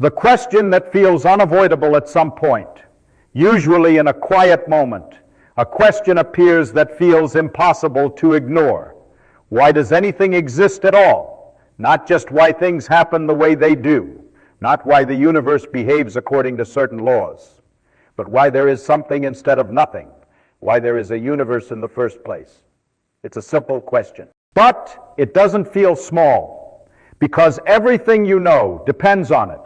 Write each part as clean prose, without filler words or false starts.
The question that feels unavoidable at some point, usually in a quiet moment, a question appears that feels impossible to ignore. Why does anything exist at all? Not just why things happen the way they do, not why the universe behaves according to certain laws, but why there is something instead of nothing, why there is a universe in the first place. It's a simple question. But it doesn't feel small, because everything you know depends on it.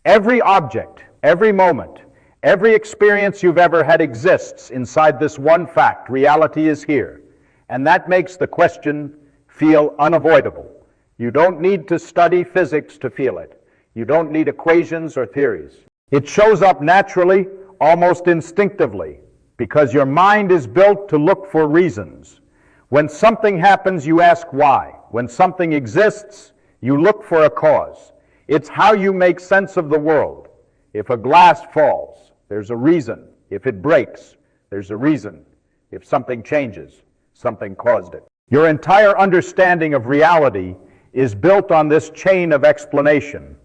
Every object, every moment, every experience you've ever had exists inside this one fact: reality is here. And that makes the question feel unavoidable. You don't need to study physics to feel it. You don't need equations or theories. It shows up naturally, almost instinctively, because your mind is built to look for reasons. When something happens, you ask why. When something exists, you look for a cause. It's how you make sense of the world. If a glass falls, there's a reason. If it breaks, there's a reason. If something changes, something caused it. Your entire understanding of reality is built on this chain of explanation.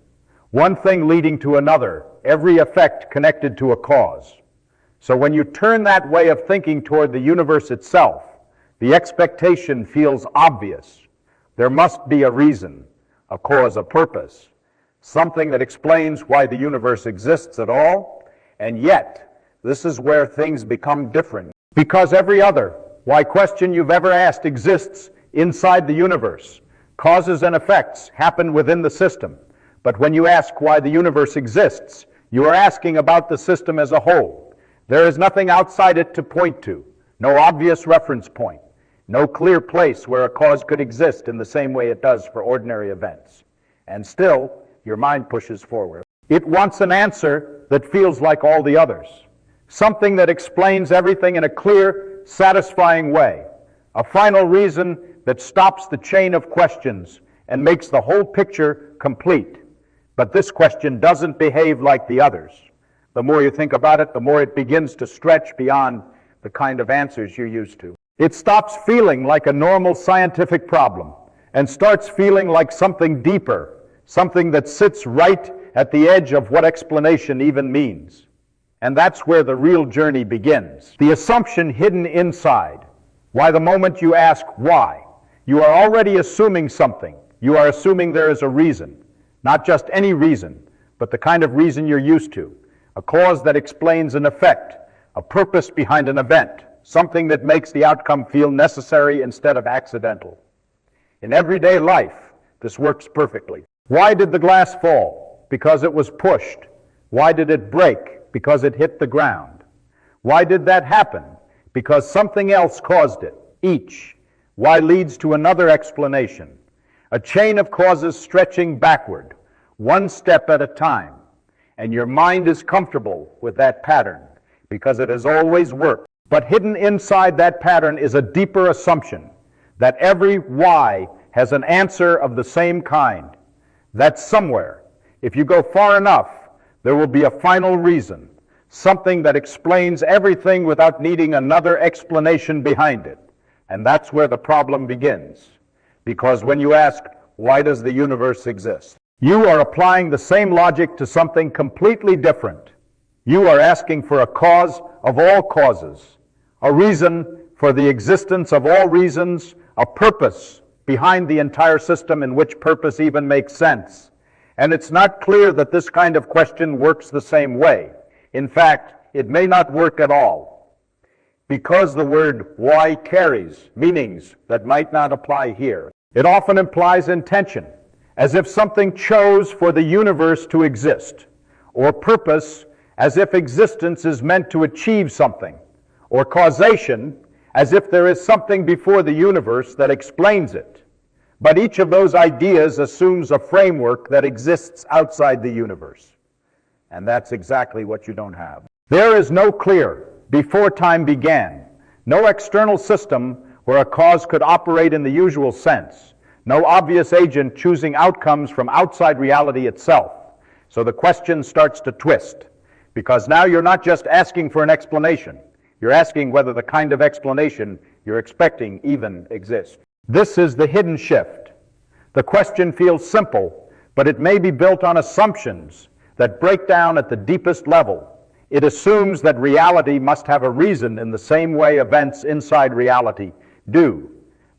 One thing leading to another, every effect connected to a cause. So when you turn that way of thinking toward the universe itself, the expectation feels obvious. There must be a reason, a cause, a purpose, something that explains why the universe exists at all. And yet, this is where things become different. Because every other why question you've ever asked exists inside the universe. Causes and effects happen within the system. But when you ask why the universe exists, you are asking about the system as a whole. There is nothing outside it to point to, no obvious reference point, no clear place where a cause could exist in the same way it does for ordinary events. And still, your mind pushes forward. It wants an answer that feels like all the others, something that explains everything in a clear, satisfying way, a final reason that stops the chain of questions and makes the whole picture complete. But this question doesn't behave like the others. The more you think about it, the more it begins to stretch beyond the kind of answers you're used to. It stops feeling like a normal scientific problem and starts feeling like something deeper, something that sits right at the edge of what explanation even means. And that's where the real journey begins. The assumption hidden inside. Why the moment you ask why, you are already assuming something. You are assuming there is a reason. Not just any reason, but the kind of reason you're used to. A cause that explains an effect, a purpose behind an event, something that makes the outcome feel necessary instead of accidental. In everyday life, this works perfectly. Why did the glass fall? Because it was pushed. Why did it break? Because it hit the ground. Why did that happen? Because something else caused it. Each. Why leads to another explanation. A chain of causes stretching backward, one step at a time. And your mind is comfortable with that pattern because it has always worked. But hidden inside that pattern is a deeper assumption that every why has an answer of the same kind. That somewhere, if you go far enough, there will be a final reason, something that explains everything without needing another explanation behind it. And that's where the problem begins. Because when you ask, why does the universe exist? You are applying the same logic to something completely different. You are asking for a cause of all causes, a reason for the existence of all reasons, a purpose behind the entire system in which purpose even makes sense. And it's not clear that this kind of question works the same way. In fact, it may not work at all, because the word why carries meanings that might not apply here. It often implies intention, as if something chose for the universe to exist, or purpose, as if existence is meant to achieve something, or causation, as if there is something before the universe that explains it. But each of those ideas assumes a framework that exists outside the universe. And that's exactly what you don't have. There is no clear, before time began, no external system where a cause could operate in the usual sense, no obvious agent choosing outcomes from outside reality itself. So the question starts to twist, because now you're not just asking for an explanation, you're asking whether the kind of explanation you're expecting even exists. This is the hidden shift. The question feels simple, but it may be built on assumptions that break down at the deepest level. It assumes that reality must have a reason in the same way events inside reality do.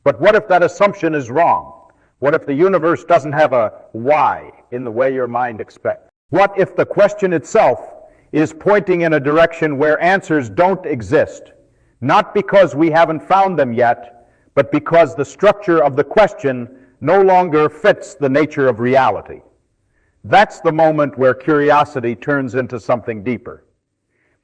But what if that assumption is wrong? What if the universe doesn't have a why in the way your mind expects? What if the question itself is pointing in a direction where answers don't exist, not because we haven't found them yet, but because the structure of the question no longer fits the nature of reality? That's the moment where curiosity turns into something deeper.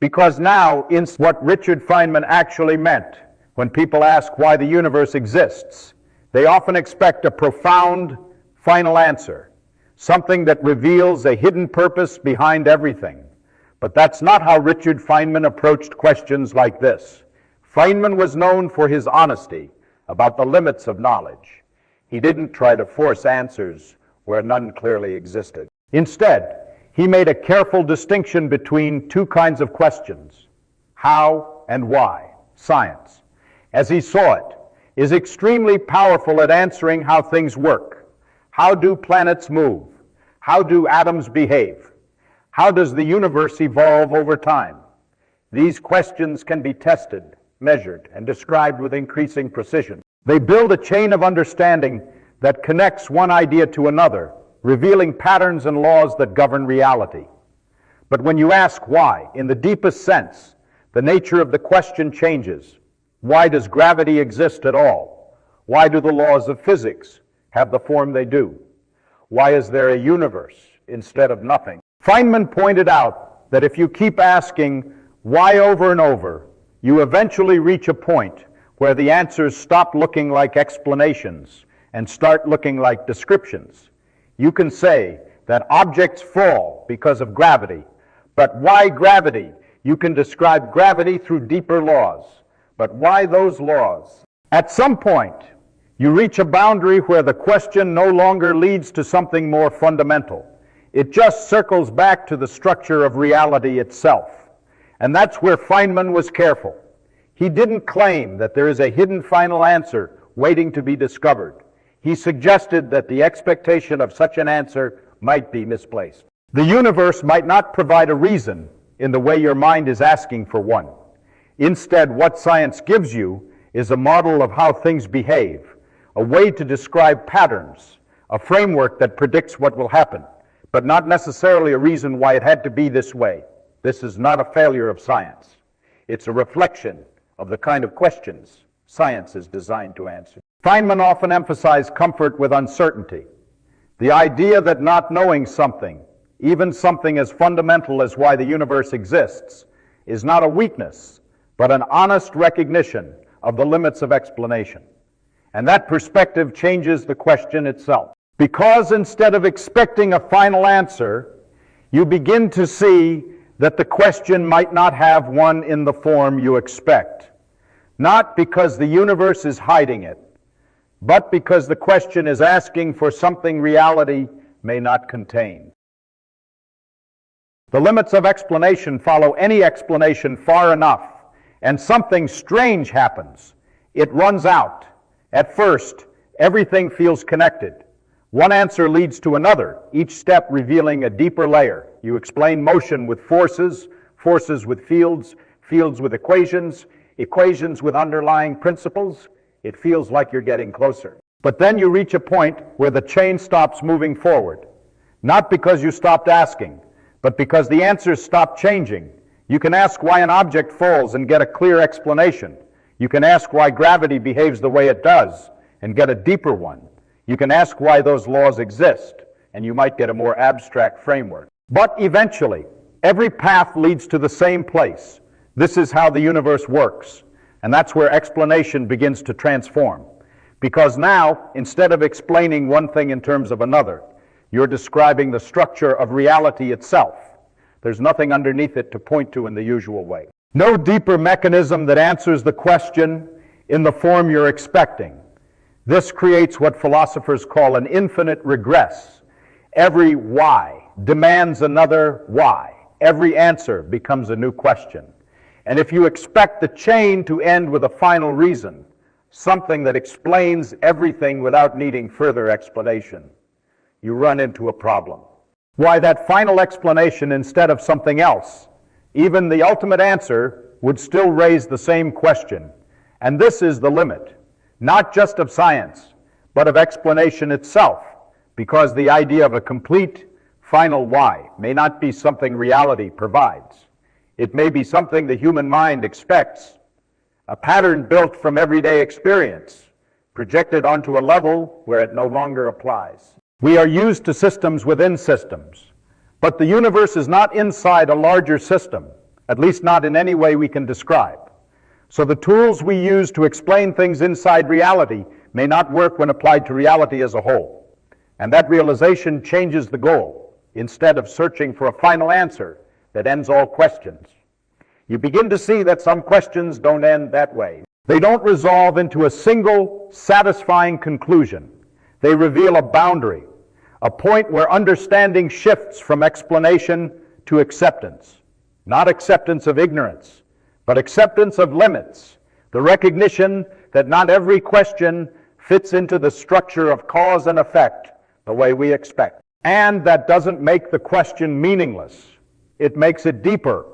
Because now, in what Richard Feynman actually meant when people ask why the universe exists, they often expect a profound final answer, something that reveals a hidden purpose behind everything. But that's not how Richard Feynman approached questions like this. Feynman was known for his honesty about the limits of knowledge. He didn't try to force answers where none clearly existed. Instead, he made a careful distinction between two kinds of questions: how and why. Science, as he saw it, is extremely powerful at answering how things work. How do planets move? How do atoms behave? How does the universe evolve over time? These questions can be tested, measured, and described with increasing precision. They build a chain of understanding that connects one idea to another, revealing patterns and laws that govern reality. But when you ask why, in the deepest sense, the nature of the question changes. Why does gravity exist at all? Why do the laws of physics have the form they do? Why is there a universe instead of nothing? Feynman pointed out that if you keep asking why over and over, you eventually reach a point where the answers stop looking like explanations and start looking like descriptions. You can say that objects fall because of gravity, but why gravity? You can describe gravity through deeper laws, but why those laws? At some point, you reach a boundary where the question no longer leads to something more fundamental. It just circles back to the structure of reality itself. And that's where Feynman was careful. He didn't claim that there is a hidden final answer waiting to be discovered. He suggested that the expectation of such an answer might be misplaced. The universe might not provide a reason in the way your mind is asking for one. Instead, what science gives you is a model of how things behave, a way to describe patterns, a framework that predicts what will happen, but not necessarily a reason why it had to be this way. This is not a failure of science. It's a reflection of the kind of questions science is designed to answer. Feynman often emphasized comfort with uncertainty. The idea that not knowing something, even something as fundamental as why the universe exists, is not a weakness, but an honest recognition of the limits of explanation. And that perspective changes the question itself. Because instead of expecting a final answer, you begin to see that the question might not have one in the form you expect. Not because the universe is hiding it, but because the question is asking for something reality may not contain. The limits of explanation follow any explanation far enough, and something strange happens. It runs out. At first, everything feels connected. One answer leads to another, each step revealing a deeper layer. You explain motion with forces, forces with fields, fields with equations, equations with underlying principles. It feels like you're getting closer. But then you reach a point where the chain stops moving forward. Not because you stopped asking, but because the answers stop changing. You can ask why an object falls and get a clear explanation. You can ask why gravity behaves the way it does and get a deeper one. You can ask why those laws exist, and you might get a more abstract framework. But eventually, every path leads to the same place. This is how the universe works. And that's where explanation begins to transform. Because now, instead of explaining one thing in terms of another, you're describing the structure of reality itself. There's nothing underneath it to point to in the usual way. No deeper mechanism that answers the question in the form you're expecting. This creates what philosophers call an infinite regress. Every why demands another why. Every answer becomes a new question. And if you expect the chain to end with a final reason, something that explains everything without needing further explanation, you run into a problem. why that final explanation instead of something else, even the ultimate answer, would still raise the same question. And this is the limit, not just of science, but of explanation itself, because the idea of a complete final why may not be something reality provides. It may be something the human mind expects, a pattern built from everyday experience, projected onto a level where it no longer applies. We are used to systems within systems, but the universe is not inside a larger system, at least not in any way we can describe. So the tools we use to explain things inside reality may not work when applied to reality as a whole. And that realization changes the goal. Instead of searching for a final answer that ends all questions, you begin to see that some questions don't end that way. They don't resolve into a single, satisfying conclusion. They reveal a boundary, a point where understanding shifts from explanation to acceptance. Not acceptance of ignorance, but acceptance of limits, the recognition that not every question fits into the structure of cause and effect the way we expect. And that doesn't make the question meaningless. It makes it deeper,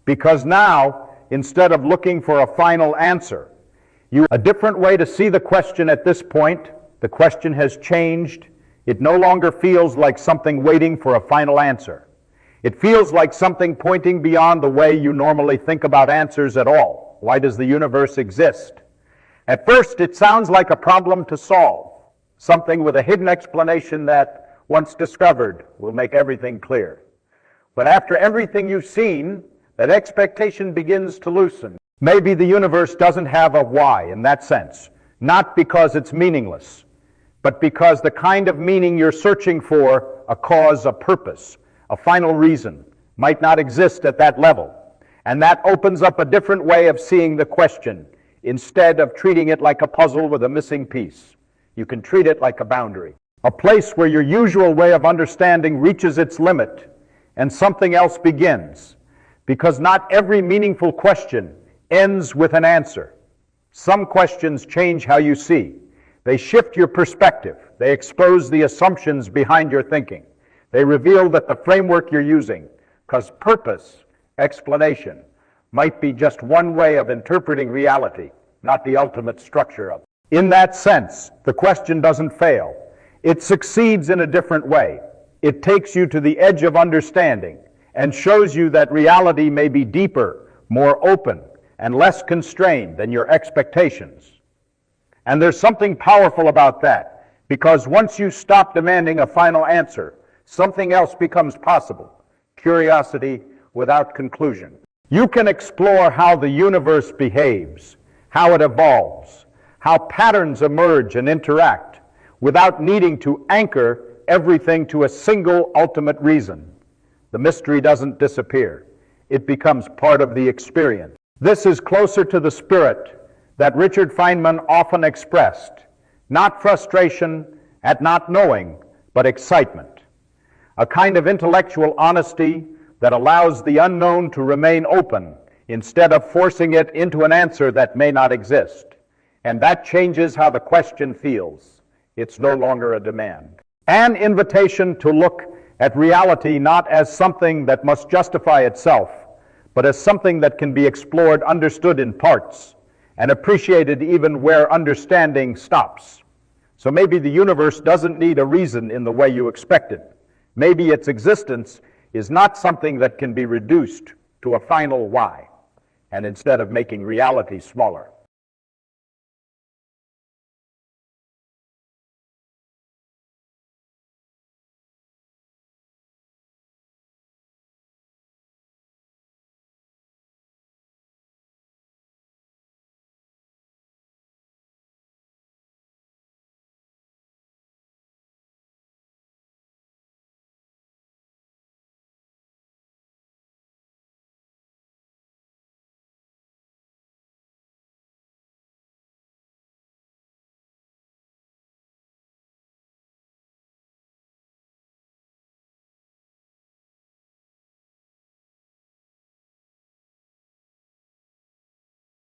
because now, instead of looking for a final answer, a different way to see the question at this point. The question has changed. It no longer feels like something waiting for a final answer. It feels like something pointing beyond the way you normally think about answers at all. Why does the universe exist? At first, it sounds like a problem to solve, something with a hidden explanation that, once discovered, will make everything clear. But after everything you've seen, that expectation begins to loosen. Maybe the universe doesn't have a why in that sense, not because it's meaningless, but because the kind of meaning you're searching for, a cause, a purpose, a final reason, might not exist at that level. And that opens up a different way of seeing the question. Instead of treating it like a puzzle with a missing piece, you can treat it like a boundary, a place where your usual way of understanding reaches its limit and something else begins. Because not every meaningful question ends with an answer. Some questions change how you see. They shift your perspective. They expose the assumptions behind your thinking. They reveal that the framework you're using, because purpose, explanation, might be just one way of interpreting reality, not the ultimate structure of it. In that sense, the question doesn't fail. It succeeds in a different way. It takes you to the edge of understanding and shows you that reality may be deeper, more open, and less constrained than your expectations. And there's something powerful about that, because once you stop demanding a final answer, something else becomes possible, curiosity without conclusion. You can explore how the universe behaves, how it evolves, how patterns emerge and interact, without needing to anchor everything to a single ultimate reason. The mystery doesn't disappear. It becomes part of the experience. This is closer to the spirit that Richard Feynman often expressed. Not frustration at not knowing, but excitement. A kind of intellectual honesty that allows the unknown to remain open instead of forcing it into an answer that may not exist. And that changes how the question feels. It's no longer a demand. An invitation to look at reality not as something that must justify itself, but as something that can be explored, understood in parts, and appreciated even where understanding stops. So maybe the universe doesn't need a reason in the way you expect it. Maybe its existence is not something that can be reduced to a final why, and instead of making reality smaller.